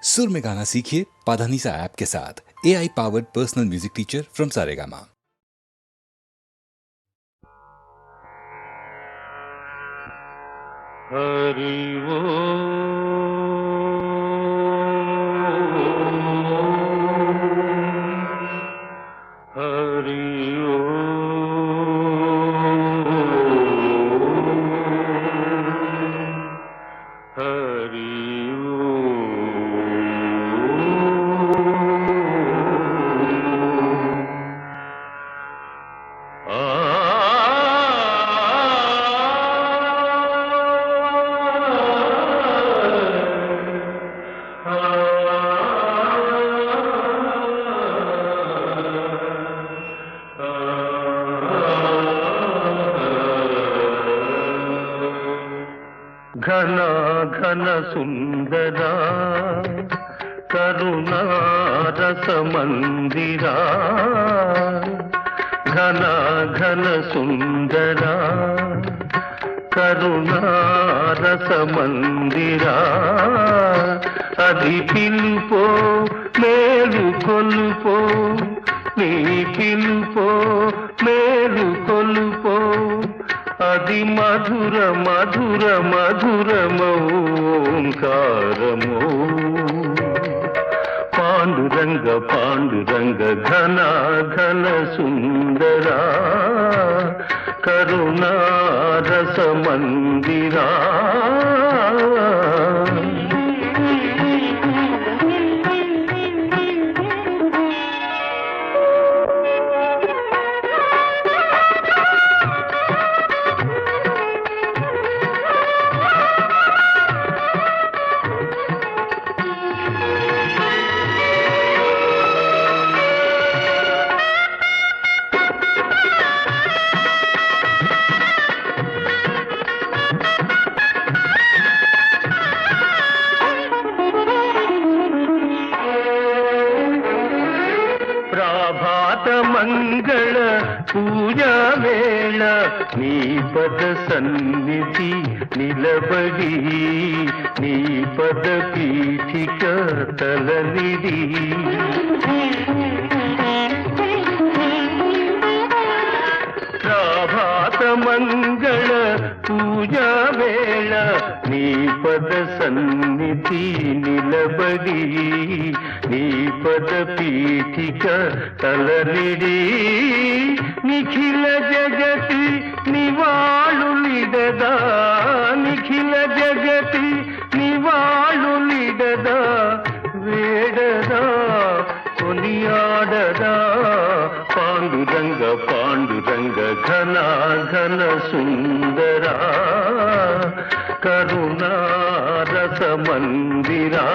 सुर में गाना सीखिए पाधानीसा ऐप के साथ। AI powered personal music teacher from Saregama. Hari घन घन सुंदरा करुणा रस मंदिरा घन घन सुंदरा करुणा रस मंदिरा అది పిలుపో మేలు కొలుపో నీ పిలుపో మేలు కొలుపో అది మధుర మధుర మధురమోంకారమో పాండురంగ పాండురంగ ఘన ఘన సుందరా కరుణా రస మందిరా ప్రభాత మంగళ పూజా వేళ నీ పద సన్నిధి నిలబడి నీ పద పీఠిక తలనిడి ప్రభాత మంగళ పూజా వేళ నీ పద సన్నిధి నిలబడి నీ పద పీఠిక తలనిడి నిఖిల జగతి నివాళులిడదా నిఖిల జగతి నివాళులిడదా వేడదా కొనియాడదా పాండురంగ పాండురంగ ఘన ఘన సుందరా కరుణా రస మందిరా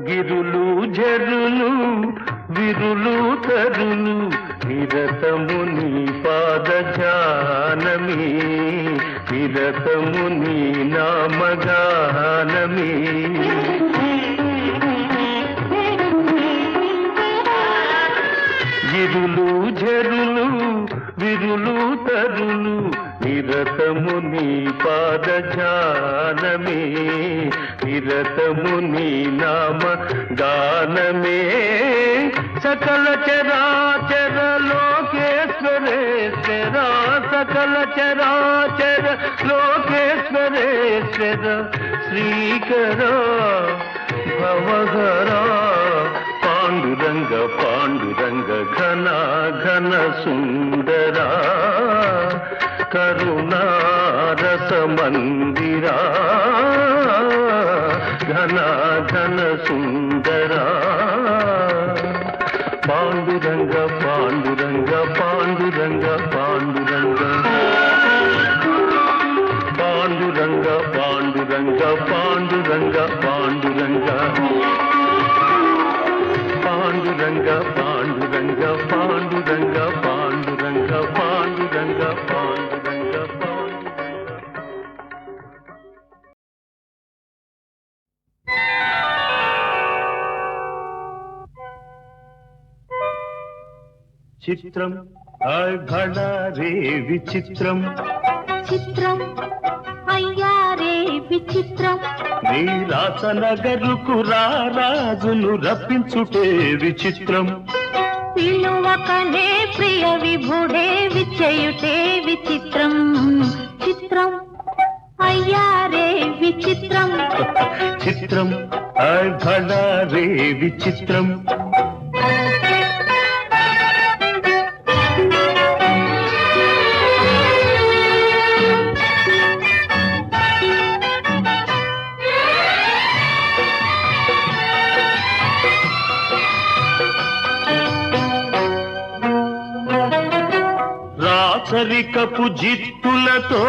గిరులు జరులు విరులు తరులు నిరతము నీ పాద జానమి నిరతము నీ నామగానమి గిరులు జరులు విరులు తరులు నిరతము నీ పాద జానమే నిరతము నీ నామ గానమే సకల చరాచర లోకేశ్వరేశ్వర సకల చరాచర లోకేశ్వరేశ్వర శ్రీకర భవహరా పాండురంగ పాండురంగ ఘన ఘన సుందరా కరుణా రస మందిరా ఘన ఘన సుందరా పాండురంగ పాండురంగ పాండురంగ పాండురంగ పాండురంగ పాండురంగ పాండురంగ పాండురంగ పాండురంగ పాండురంగ పాండురంగ పాండురంగ పాండురంగ పాండురంగ చిత్రం భళ రే విచిత్రం చిత్రం అయ్యా రే విచిత్రం నీరాసనగరుకు రాజును రప్పించుటే విచిత్రం పిలువకనే ప్రియ విభుడే విచేయుటే విచిత్రం చిత్రం అయ్యా రే విచిత్రం చిత్రం భళ రే విచిత్రం రాచరికపు జిత్తులతో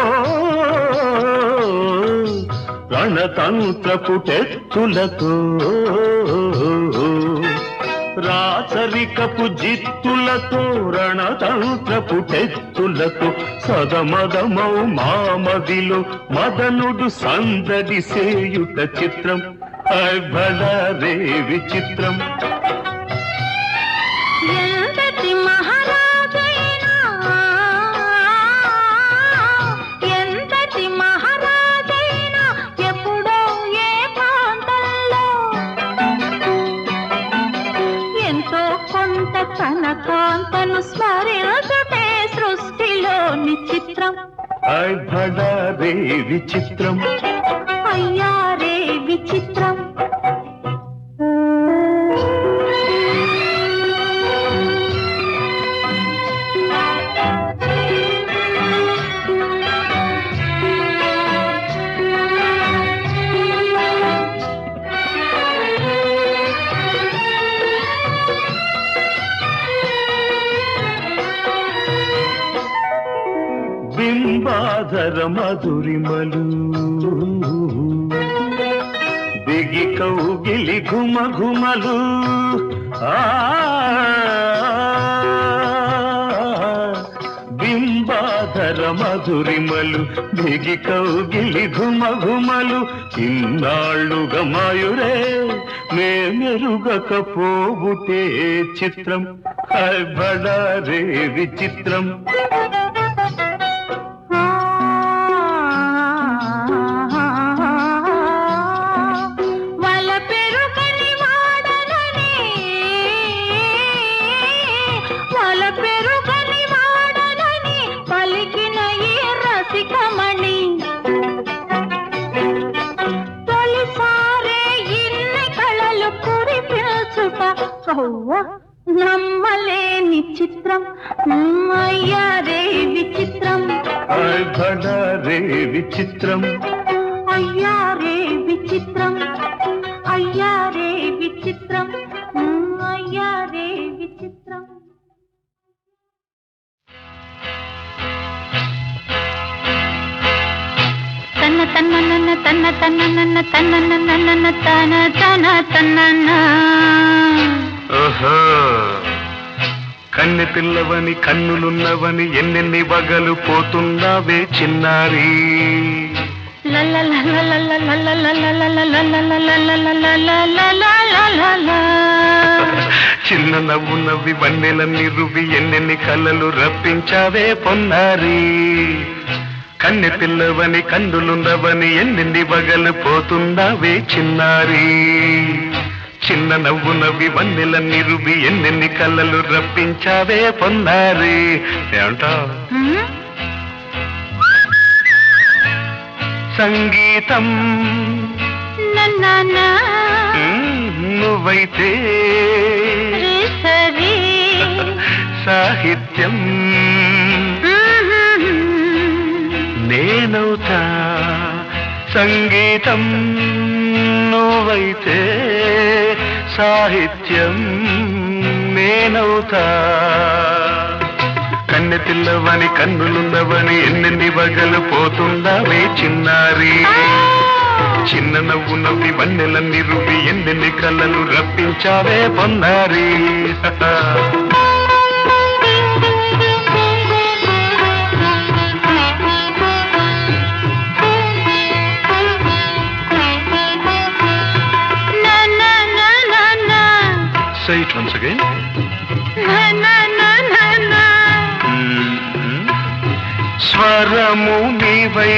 రణతంత్రపు టెత్తులతో రాచరికపు జిత్తులతో రణతంత్రపు టెత్తులతో సదమదమౌ మామదిలో మదనుడు సందడి సేయుట చిత్రం భళ రే విచిత్రం ఎంతటి మహారాజైనా ఎంతటి మహారాజైనా ఎప్పుడో ఏ ప్రాంతంలో ఎంతో కొంత తన కాంతను స్మరించుటే సృష్టిలోని చిత్రం భళ రే విచిత్రం అయ్యా రే విచిత్రం బింబాధర మధురిమలు బిగి కౌగిలి ఘుమ ఘుమలు బింబాధర మధురిమలు బిగి కౌగిలి ఘుమ ఘుమలు ఇన్నాళ్ళుగా మాయురే మేమెరుగకపోవుటే చిత్రం భళ రే విచిత్రం నమ్మలేని చిత్రం అయ్యా రే విచిత్రం భళ రే విచిత్రం అయ్యా రే విచిత్రం అయ్యా రే విచిత్రం అయ్యా రే విచిత్రం తన్న తన్న నన్న తన్న తన్న నన్న తన్న నన్న తన తన తన్న కన్నె పిల్లవని కన్నులున్నవని ఎన్నెన్ని వగలు పోతున్నావే చిన్నారి చిన్న నవ్వు నవ్వి వన్నెలన్నీ రువి ఎన్నెన్ని కళ్ళలు రప్పించావే పొన్నారి కన్నె పిల్లవని కన్నులున్నవని ఎన్నెన్ని వగలు పోతున్నావే చిన్నారి చిన్న నవ్వు నవ్వి వన్నెలన్నీ రువి ఎన్నెన్ని కళ్ళలు రప్పించావే పొన్నారి ఏమంటా సంగీతం నువ్వైతే సాహిత్యం నే నేనవుతా సంగీతం నువ్వైతే సాహిత్యం నేనవుతా కన్నె పిల్లవని కన్నులున్నవని ఎన్నెన్ని వగలు పోతుందావే చిన్నారి చిన్న నవ్వు నవ్వి వన్నెలన్నీ రువ్వి ఎన్నెన్ని కళ్ళలు రప్పించావే పొన్నారి Say it once again. స్వరము నీవై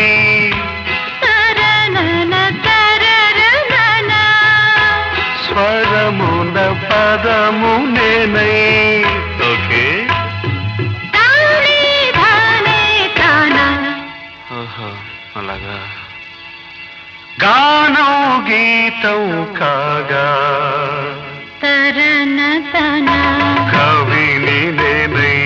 స్వరమున పదము నేనై ఓకే అలాగా గానం గీతం కాగా కవిని నేనై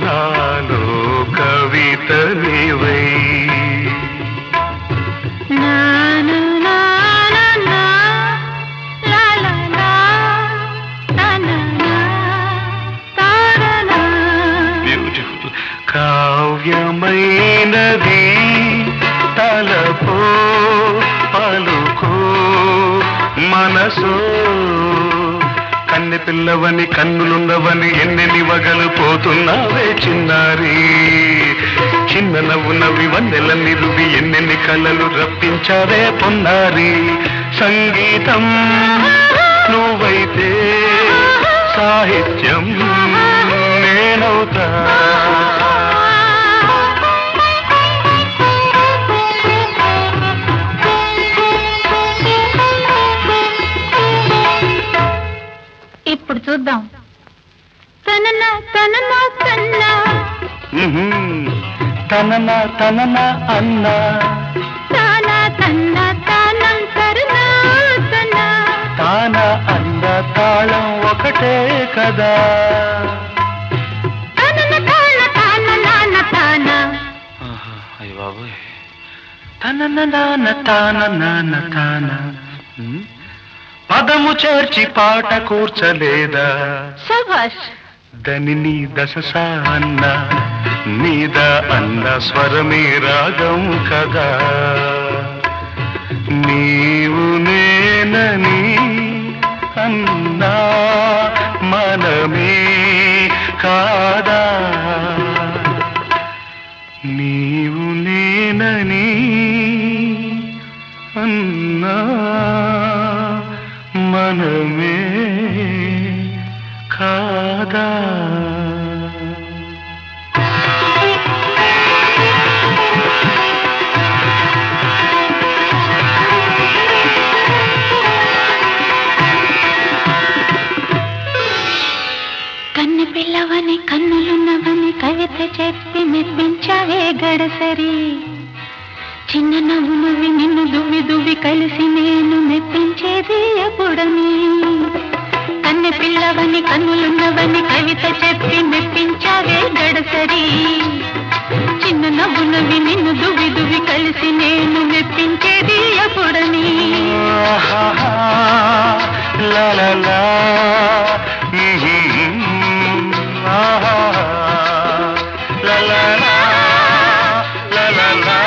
నాలో కవిత నీవై బ్యూటిఫుల్ కావ్యమైనది తలపో పలుకో మనసో కన్నె పిల్లవని కన్నులున్నవని ఎన్నెన్ని వగలు పోతున్నావే చిన్నారి చిన్న నవ్వు నవ్వి వన్నెలన్నీ రువి ఎన్నెన్ని కళ్ళలు రప్పించావే పొన్నారి సంగీతం నువ్వైతే సాహిత్యం నేనవుతా ఇప్పుడు చూద్దాం తనన తనన తన్న తనన తనన అన్న తాన తన్న తానం తరుణ తన తాన అన్న తాళం ఒకటే కదా తనన తాన తాన నాన్న తాన అయ్య బాబోయ్ తనన నాన్న తాన నాన్న తాన పదము చేర్చి పాట కూర్చలేదా శభాష్ దని దశ అన్న నీద అన్న స్వరమే రాగం కదా నీవు నేనని అన్నా మనమే కాదా నీవు నేనని అన్నా మనమే కాదా కన్ను పిల్లవని కన్నులున్నవని కవిత చెప్పి మెప్పించావే గడసరి చిన్న నవ్వు నవ్వి నిన్ను దువ్వి దువ్వి కలిసి నేను మెప్పించేది ఎప్పుడని కన్నె పిల్లవని కన్నులున్నవని కవిత చెప్పి మెప్పించావే గడసరి చిన్న నవ్వు నవ్వి నిన్ను దువ్వి దువ్వి కలిసి నేను మెప్పించేది ఎప్పుడని లా లా లా లా లా లా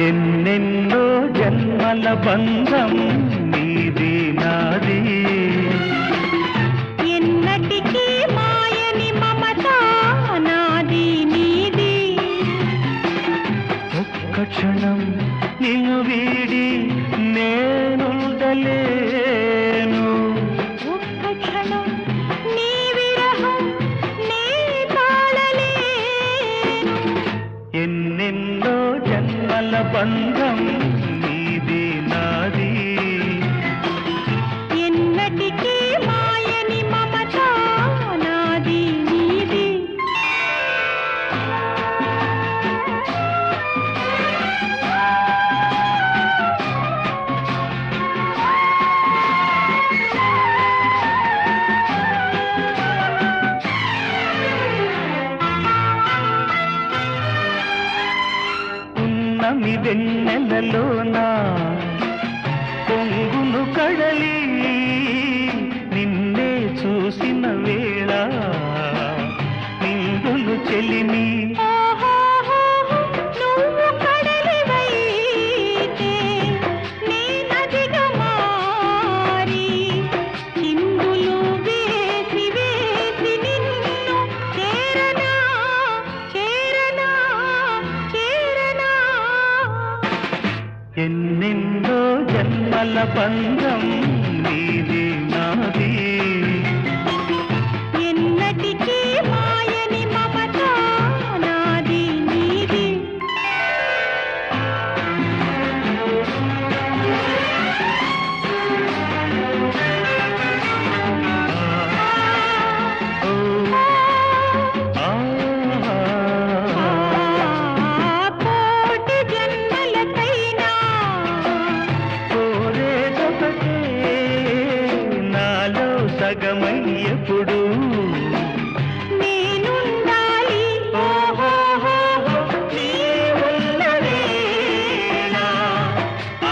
ఎన్నెన్నో జన్మల బంధం నీది నాది ఎన్నటికీ మాయని మమత నాది నీది ఒక్క క్షణం నిన్ను వీడి నేనుండలేను. ఒక్క క్షణం నీ విరహం నీ తాళలేను. ఎన్నెన్నో జన్మల బంధం నీది నాది. ఎన్నటికీ మాయని మమత నాది నీది. ఉన్నమి వెన్నెలలోనా పొంగును కడలి నిన్నే చూసిన వేళ నిండును చెలిమి. నువ్వు కడలివైతే నీ నదిగా మారి చిందులు వేసి వేసి నిన్ను చేరనా చేరనా చేరనా. ఎన్నెన్నో జన్మల బంధం నీది నాది. ఎన్నటికీ మాయని మమత నాది నీది. కోటి జన్మలకైనా కోరేదొకటే నాలో సగమయ్యప్పుడు నేనుండాలి. నీ ఉన్న వేళ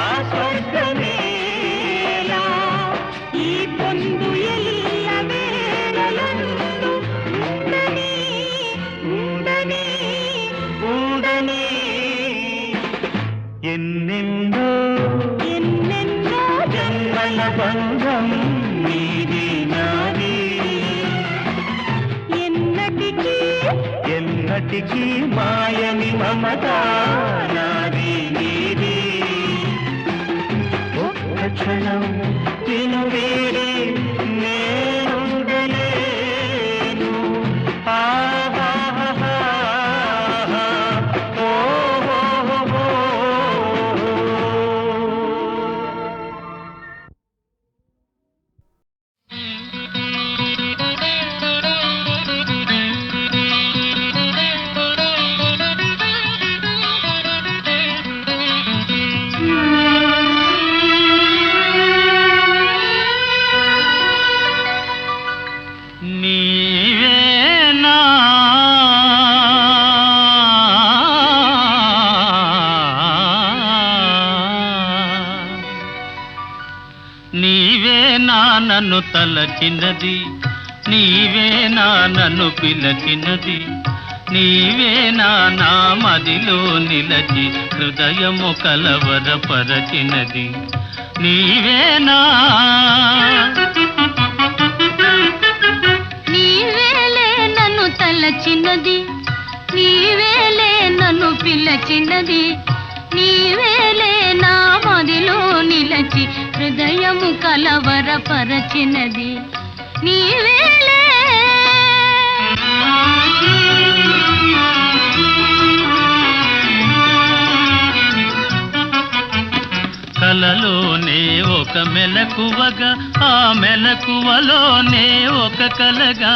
ఆ స్వర్గమేలా. ఈ పొందు ఎల్ల వేళలందు ఉండని ఉండని ఉండని ఎన్నెన్నో ఎన్నెన్నో జన్మల బంధం నీది నాది. ఎన్నటికీ ఎన్నటికీ మాయని మమత నాది నీది. ఒక్క క్షణం నిన్ను వేడి నేనుండలేను. ఆహాహాహా. ఓహోహోహో. నీవేనా నీవేనా నన్ను తలచినది. నీవేనా నన్ను పిలచినది. నీవేనా నా మదిలో నిలచి హృదయము కలవరపరచినది. నీవేనా నీవేలే నన్ను తలచినది. నీవేలే నన్ను పిలచినది. నీవేలే నా మదిలో నిలచి హృదయము కలవరపరచినది. నీవేలే కలలోనే ఒక మెలకువగా ఆ మెలకువలోనే ఒక కలగా.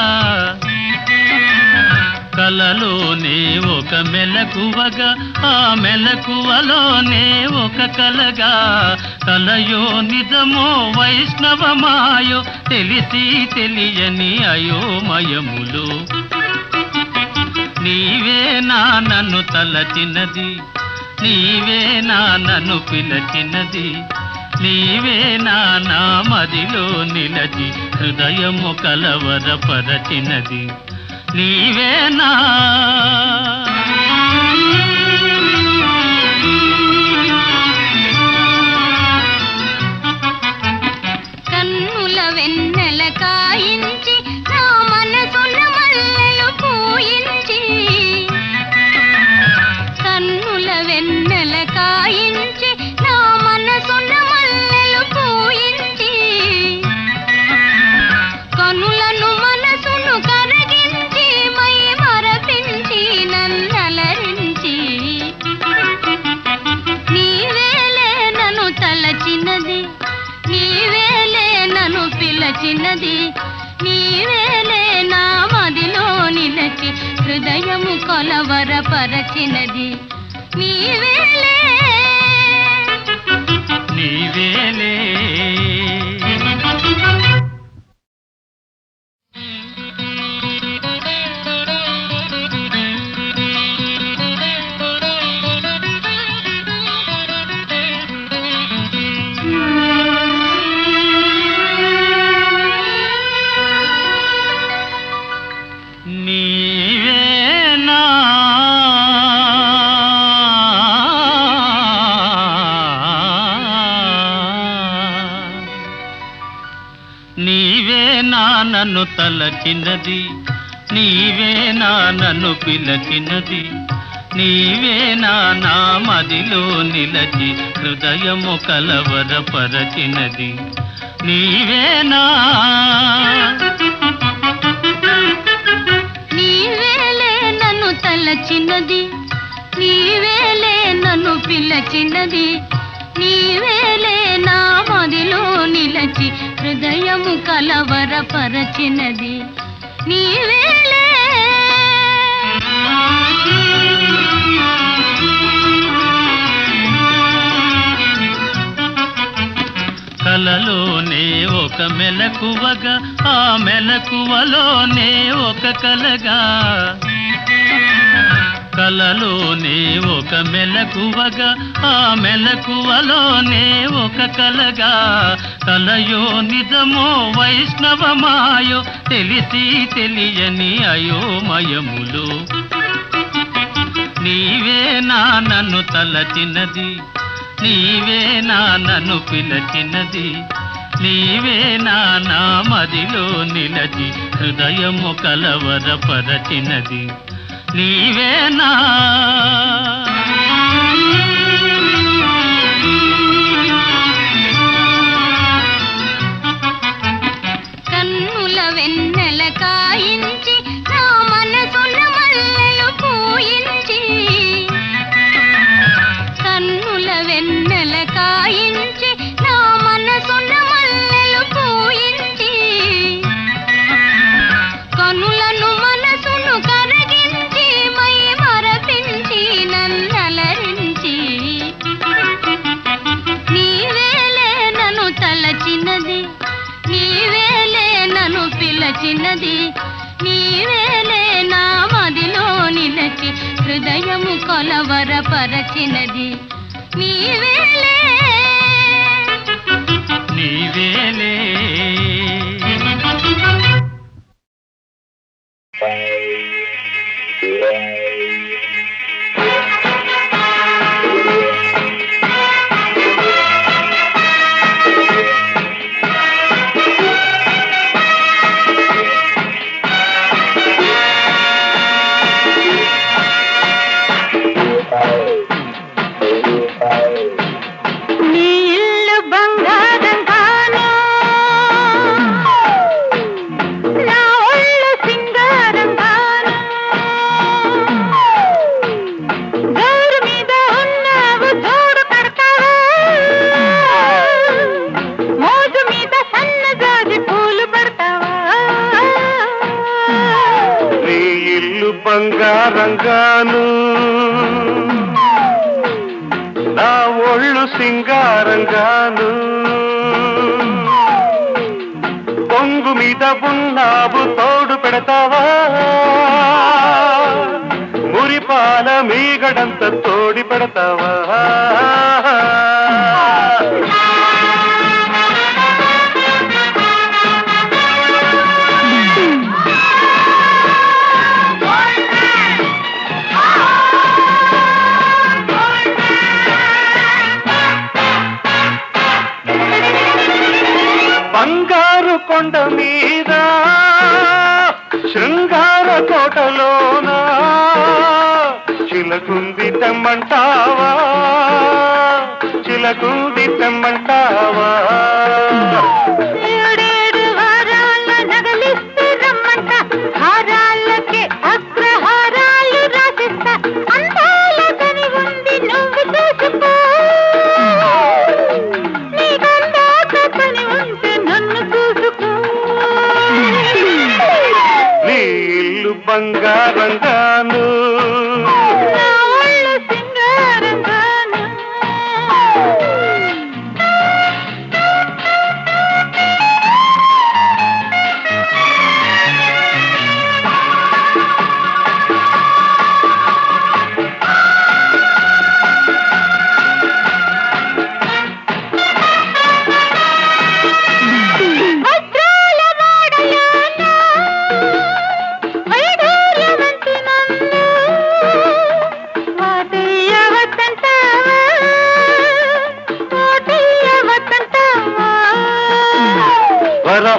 కలలోనే ఒక మెలకువగా ఆ మెలకువలోనే ఒక కలగా. కలయో నిజమో వైష్ణవమాయో తెలిసి తెలియని అయోమయములు. నీవేనా నన్ను తలచినది. నీవేనా నన్ను పిలచినది. నీవేనా నా మదిలో నిలచి హృదయము కలవరపరచినది. నీవేనా కన్నుల వెన్నెల కాయించి నా మనసున మల్లెలు పూయించి. కన్నుల వెన్నెల కాయించి నా మనసున పిలచినది నీవేలే నన్ను పిలచినది నీవేలే నా మదిలో నిలచి హృదయము కొలవరపరచినది నీవేలే నీవేలే నన్ను తలచినది నీవేనా నన్ను పిలచినది నీవేనా నా మదిలో నిలచి హృదయము కలవరపరచినది నీవేనా నీవేలే నన్ను తలచినది నీవేలే నన్ను పిలచినది నీవేలే నా మదిలో నిలచి హృదయము కలవరపరచినది నీవేలే కలలోనే ఒక మెలకువగా ఆ మెలకువలోనే ఒక కలగా కలలోనే ఒక మెలకువగా ఆ మెలకువలోనే ఒక కలగా కలయో నిజమో వైష్ణవమాయో తెలిసి తెలియని అయోమయములు నీవేనా నన్ను తలచినది నీవేనా నన్ను పిలచినది నీవేనా నా మదిలో నిలచి హృదయము కలవరపరచినది నీవేనా కన్నుల వెన్నెల కాయించి నా మనసున మల్లెలు పూయించి కన్నుల వెన్నెల కాయించి నా మనసున మల్లెలు పూయించి కనులను మనసును కరగించి మై మరపించి నన్నలరించి నీవేలే నన్ను తలచినది నీవేలే నన్ను పిలచినది నీవేలే నా మదిలో నిలచి హృదయము కొలవరపరచినది నీవేలే నీవేలే బంగారంగాను నా ఒళ్ళు సింగారంగాను పొంగు మీద ఉన్నావు తోడు పెడతావా మురిపాల మీగడంత తోడి పెడతావా బంగారు కొండ మీద శృంగార కోటలోనా చిలకుంది తెమ్మంటావా చిలకుంది తెమ్మంటావా ఏడేడు వారాల నగలిస్తే రమ్మంట హారాలకే అగ్రహారాలు రాసిస్తా అందాల కని ఉంది నువ్వు చూసుకో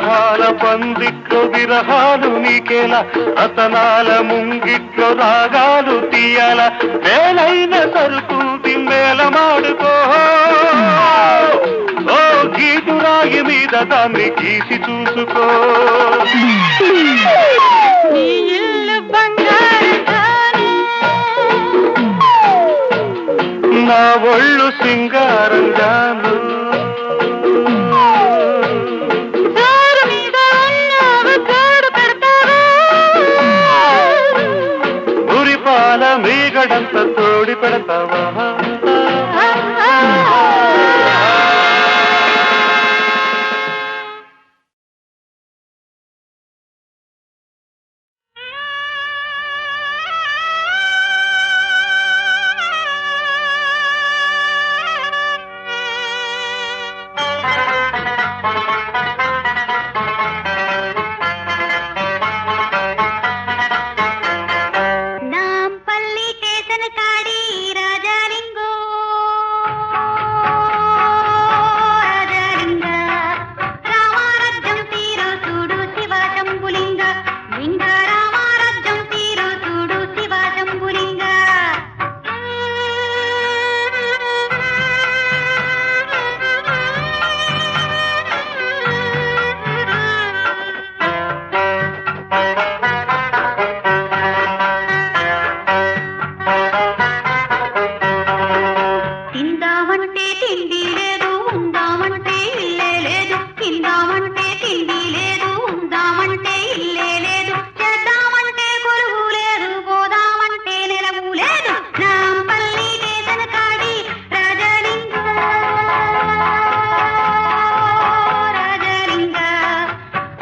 కలహాల పందిట్లో విరహాలు నీకేలా రతనాల ముంగిట్లో రాగాలు తీయాల మేలైన సరుకు మేళమాడుకో ఓ గీటురాయి మీద దాన్ని గీసి చూసుకో నీ ఇల్లు బంగారు నా ఒళ్ళు సింగారంగాను ఉరిపాల మీగడంత తోడి పెడతావా నాంపల్లి స్టేషన్ కాడి రాజాలింగో రాజాలింగ రామారాజ్యం తీరు చూడు శివ శంభులింగ లింగ రామారాజ్యం తీరు చూడు శివ శంభులింగ తిందామంటే తిండి లేదు ఉందామంటే ఇల్లే లేదు తిందామంటే తిండి లేదు ఉందామంటే ఇల్లే లేదు చేద్దామంటే కొలువు లేదు పోదామంటే నెలవు లేదు నాంపల్లి స్టేషన్ కాడి రాజలింగ రాజలింగ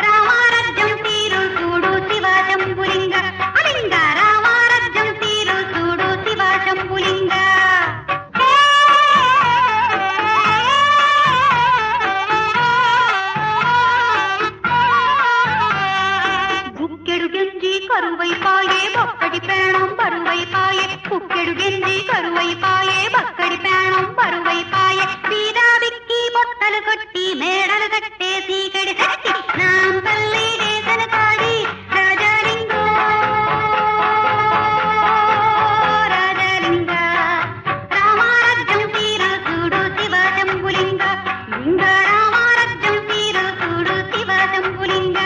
రామారాజ్యం తీరు చూడు శివ శంభులింగ అలింగ రామారాజ్యం తీరు చూడు శివ శంభులింగ గుక్కెడు గెంజి కరువైపాయే బక్కడి ప్రాణం బరువైపాయే కుక్కెడు గెంజి కరువైపాయే బక్కడి ప్రాణం బరువైపాయే బీదా బిక్కి బొట్టలు కొట్టి మేడలు కట్టేసి గడి కట్టి నాంపల్లి స్టేషన్ కాడి రాజలింగ రాజలింగ రామారాజ్యం తీరు చూడు శివ శంభులింగ లింగ రామారాజ్యం తీరు చూడు శివ శంభులింగ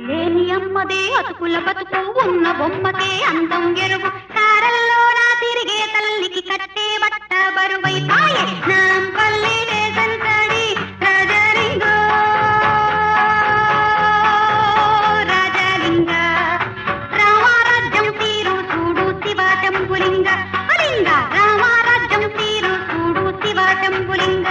లేని అమ్మదే అతుకుల బతుకు ఉన్న బొమ్మకే అందం ఎరుగు కారల్లో నా తిరిగే తల్లికి కట్టే బట్ట బరువైపాయే నాంపల్లి స్టేషన్ కాడి రాజలింగో రాజలింగ రామారాజ్యం తీరు చూడు శివ శంభులింగ అలింగ రామారాజ్యం తీరు చూడు శివ శంభులింగ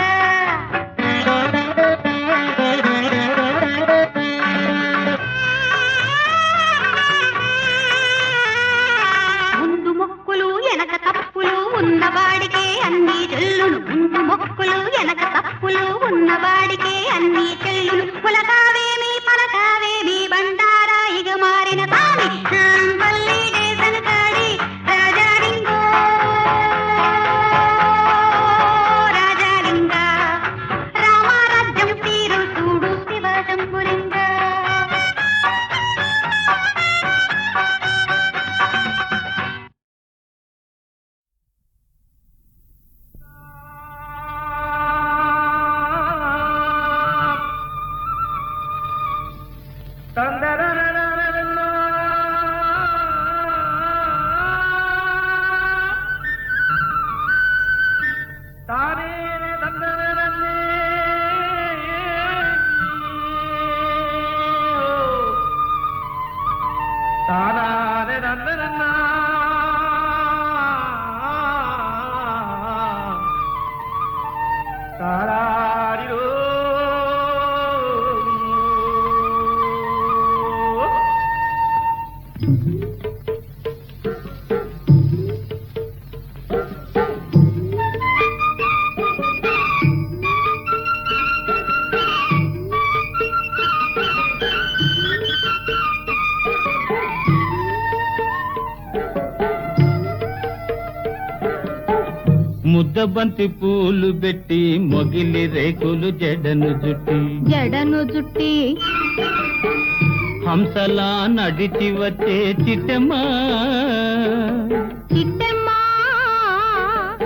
ముందు మొక్కులు వెనక తప్పులు ఉన్నవాడికే అన్ని చెల్లును ముందు మొక్కులు వెనక తప్పులు ఉన్నవాడికే అన్ని చెల్లును పులకావేమి పలకావేమి బండారాయిగా మారిన తామి నాంపల్లి స్టేషన్ కాడి రాజలింగో రాజలింగ రామారాజ్యం తీరు చూడు శివ శంభులింగ ముద్దబంతి పూలు పెట్టి మొగిలి రేకులు జడను జుట్టి హంసలా నడిచి వచ్చే చిట్టమ్మా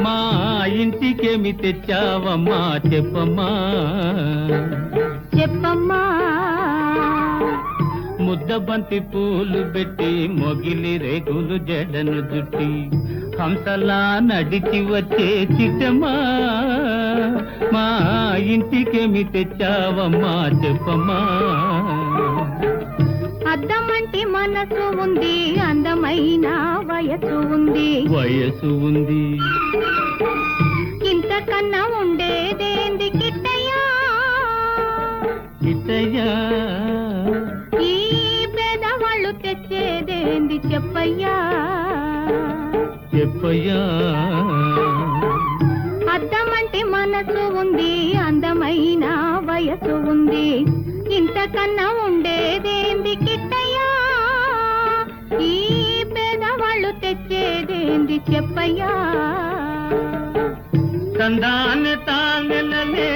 మా ఇంటికేమి తెచ్చావమ్మా చెప్పమ్మా ముద్దబంతి పూలు పెట్టి మొగిలి రేకులు జడను జుట్టి హంసలా నడిచి వచ్చే చిట్టమ్మా మా ఇంటికేమి తెచ్చావమ్మా చెప్పమ్మా అద్దమంటి మనసు ఉంది అందమైన వయసు ఉంది ఇంతకన్నా ఉండేదేంది కిట్టయ్యా ఈ పేదవాళ్ళు తెచ్చేదేంది చెప్పయ్యా అద్దమంటి మనసు ఉంది అందమైన వయసు ఉంది ఇంతకన్నా ఉండేదేంది కిట్టయ్యా ఈ పేదవాళ్ళు తెచ్చేదేంది చెప్పయ్యా తందానె తానెలనే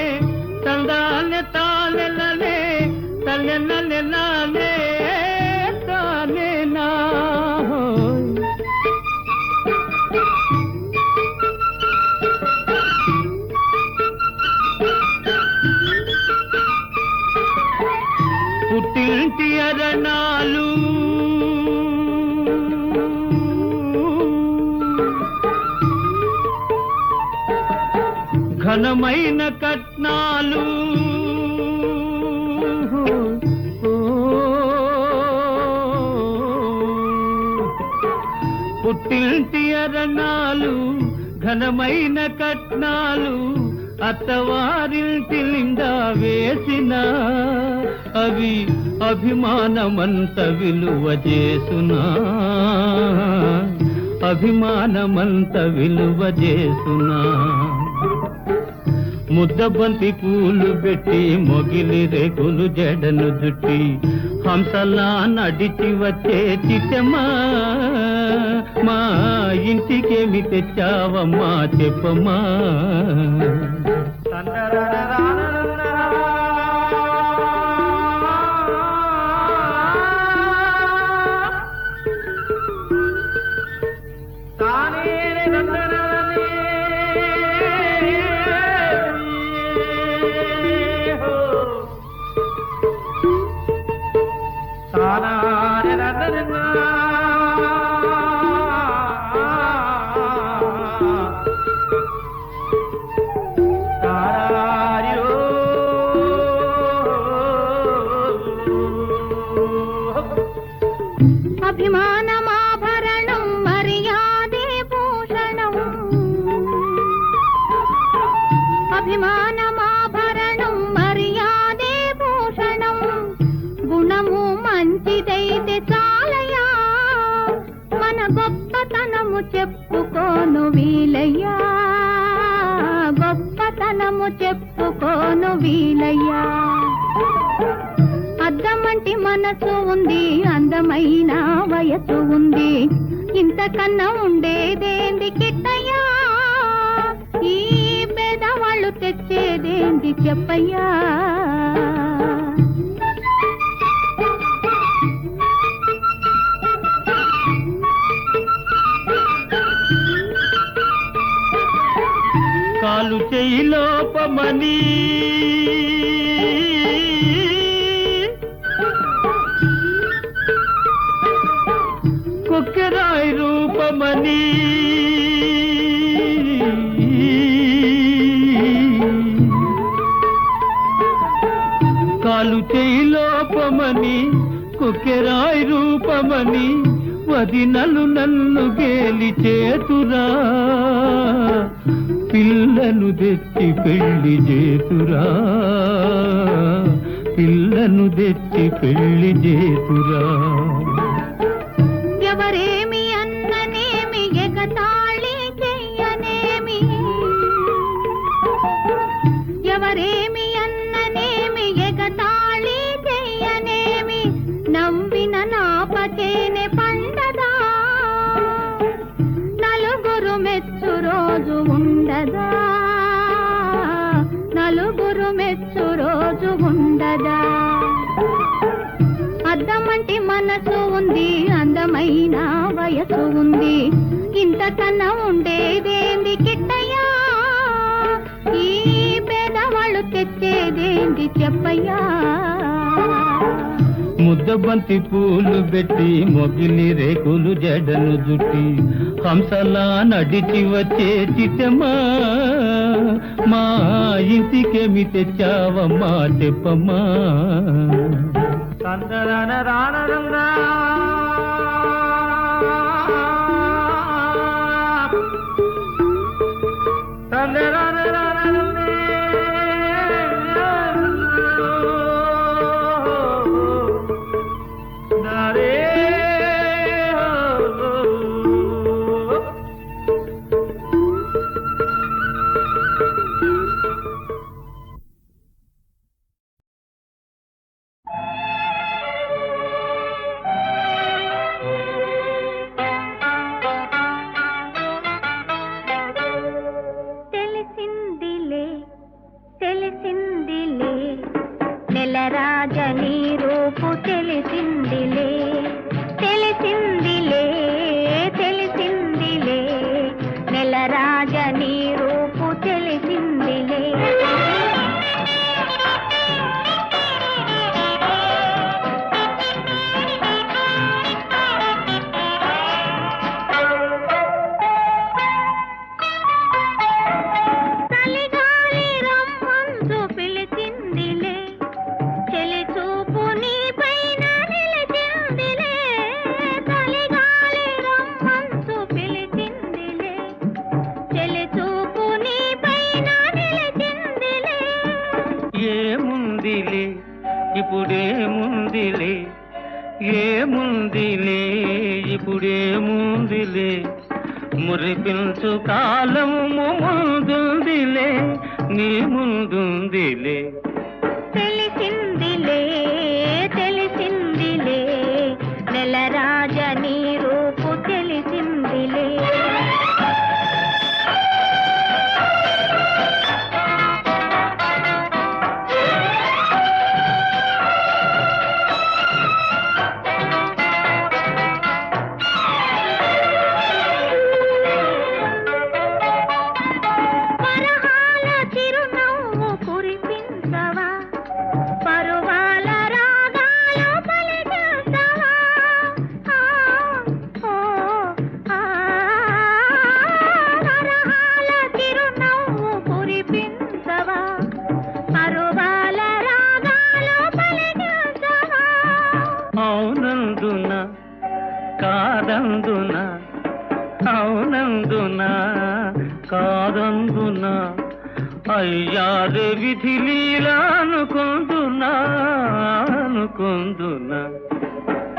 తందానె తానెలనే తల్లెనలెనానే తానేనా పుట్టింటి అరణాలు ఘనమైన కట్నాలు పుట్టింటి అరణాలు ఘనమైన కట్నాలు అత్తవారింటి నిండా వేసిన అవి అభిమానమంత విలువ చేసునా ముద్దబంతి పూలు పెట్టి మొగిలి రేకులు జడను జుట్టి హంసలా నడిచి వచ్చే చిట్టమ్మా మా ఇంటికేమి తెచ్చావమ్మా చెప్పమ్మా అభిమానమాభరణం మర్యాదే భూషణం అభిమానమాభరణం మర్యాదే భూషణం గుణము మంచిదైతే చాలయ్యా మన గొప్పతనము చెప్పుకోను వీలయ్యా అద్దమంటి మనసు ఉంది అందమైన వయసు ఉంది ఇంతకన్నా ఉండేదేంది కిట్టయ్యా ఈ పేదవాళ్ళు తెచ్చేదేంది చెప్పయ్యా కాలు చేయి లోపమని కొక్కెరాయి రూపమని కాలు చేయి లోపమని కొక్కెరాయి రూపమని వదినలు నన్ను గేలి చేతురా పిల్లను తెచ్చి పెళ్లి చేతురా ఎవరేమి అన్ననేమి ఎగతాళి చెయ్యనేమి ఎవరేమి అన్ననేమి ఎగతాళి చెయ్యనేమి నవ్విన నాపచేనే పండదా నలుగురు మెచ్చు రోజు ఉండదా అందమంటి మనసు ఉంది, అందమైన వయసు ఉంది, ఇంతకన్నా ఉండేదేంది కిట్టయ్యా, ఈ పేదవాళ్ళు తెచ్చేదేంది చెప్పయ్యా. ముద్దబంతి పూలు పెట్టి మొగిలి రేకులు జడను జుట్టి హంసలా నడిచి వచ్చే చిట్టమ్మా, మా ఇంటికేమి తెచ్చావమ్మా చెప్పమ్మా. తెలిసిందిలే తెలిసిందిలే నెలరాజని రూపు తెలిసిందిలే, తెలిసిందిలే తెలిసిందిలే నెలరాజని రూపు తెలిసిందిలే. చలిగాలి రమ్మంటూ పిలిచిందిలే, చెలి చూపు నీ పైన నిలిచిందిలే, చలిగాలి రమ్మంటూ పిలిచిందిలే, చెలి చూపు నీ పైన నిలిచిందిలే. ఏముందిలే ఇప్పుడేముందిలే, ఏముందిలే ఇప్పుడేముందిలే, మురిపించు కాలము ముందుందిలే, నీ ముందుందిలే. తెలిసిందిలే తెలిసిందిలే నెలరాజని రూపు తెలిసిందిలే. పరహాల చిరునవ్వు కురిపించవా, పరువాల రాగాలు పలికించవా, పరహాల చిరునవ్వు కురిపించవా, పరువాల రాగాలు పలికించవా. అవునందున కాదందున, అవునందున కాదందున, అయ్యారే విధి లీలా అనుకుందునా అనుకుందునా.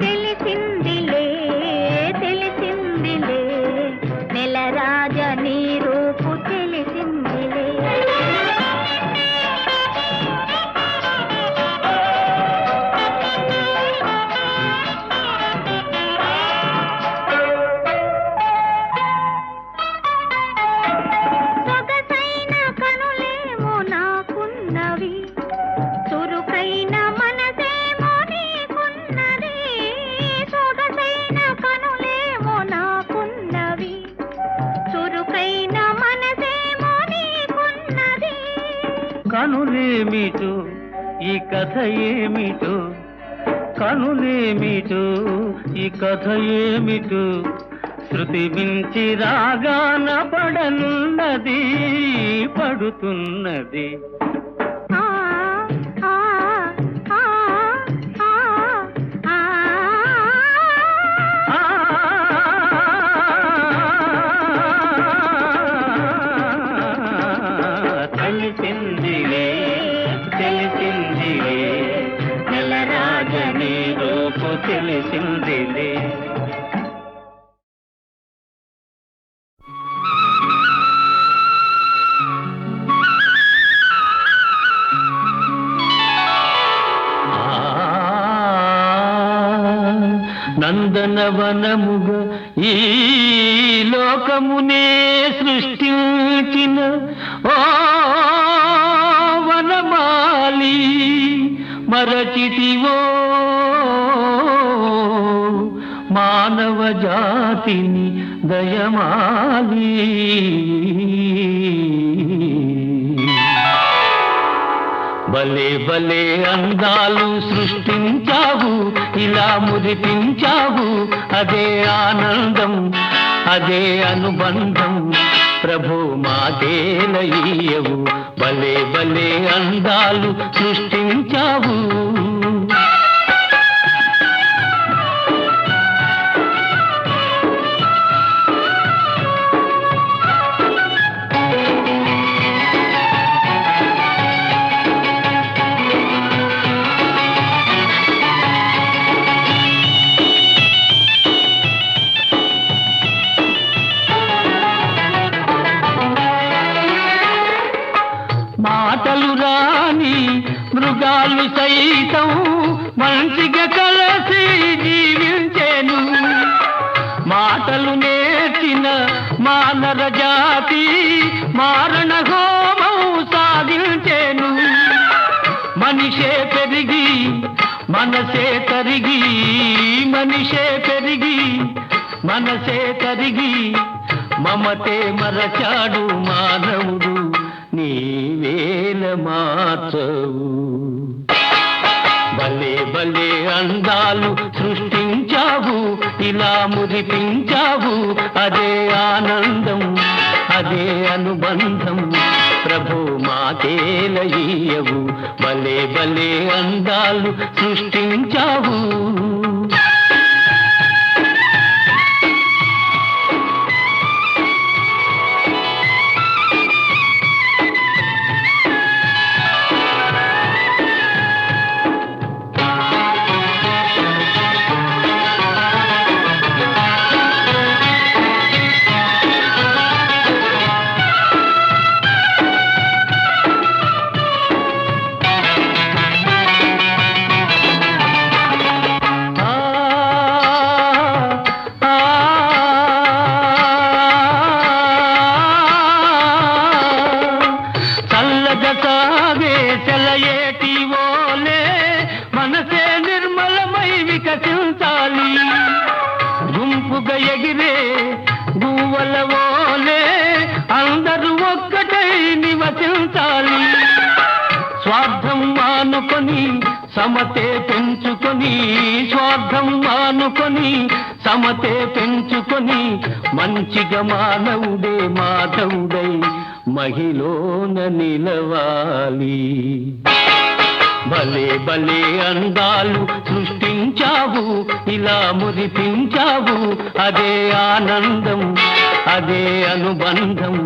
తెలిసిందిలే తెలిసిందిలే నెలరాజని రూపు తెలిసిందిలే. సొగసైన కనులేమో నాకున్నవి, చురుకైన మనసేమో నీకున్నది, సొగసైన కనులేమో నాకున్నవి, చురుకైన మనసేమో నీకున్నది. కనులేమిటో ఈ కథ ఏమిటో, కనులేమిటో ఈ కథ ఏమిటో, శృతి మించి రాగాన పడనున్నది పడుతున్నది. ఆ ఆ ఆ ఆ ఆ తెలిసిందిలే తెలిసిందిలే నెలరాజని రూపు తెలిసిందిలే. నందనవనముగ ఈ లోకమునే సృష్టించిన ఓ వనమాలి, మరచితివో మానవ జాతిని దయమాలి. భలే భలే అందాలు సృష్టించావు, ఇలా మురిపించావు, అదే ఆనందం, అదే అనుబంధం, ప్రభు మాకేలయ్యవు. భలే భలే అందాలు సృష్టించావు. మాటలు రాని మృగాలు సైతం మంచిగా కలిసి జీవించేను. మాటలు నేర్చిన మానవ జాతి మారణ హోమం సాగించేను. మనిషే పెరిగి మనసే తరిగి, మనిషే పెరిగి మనసే తరిగి, మమతే మరచాడు మానవుడు, నీవేల మార్చవు. భలే భలే అందాలు సృష్టించావు, ఇలా మురిపించావు, అదే ఆనందం, అదే అనుబంధం, ప్రభు మాకేలయ్యవు. భలే భలే అందాలు సృష్టించావు. సెలయేటి ఓలే మనసే నిర్మలమై వికసించాలి. గుంపుగా ఎగిరే గువ్వల ఓలే అందరూ ఒక్కటై నివసించాలి. స్వార్థం మానుకొని సమతే పెంచుకొని, స్వార్థం మానుకొని సమతే పెంచుకొని, మంచిగా మానవుడే మాధవుడై మహిళన నిలవాలి. భలే భలే అందాలు సృష్టించావు, ఇలా మురిపించావు, అదే ఆనందం, అదే అనుబంధం,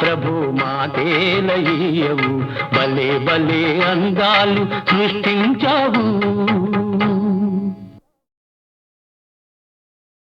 ప్రభు మాకేలయ్యవు. భలే భలే అందాలు సృష్టించావు.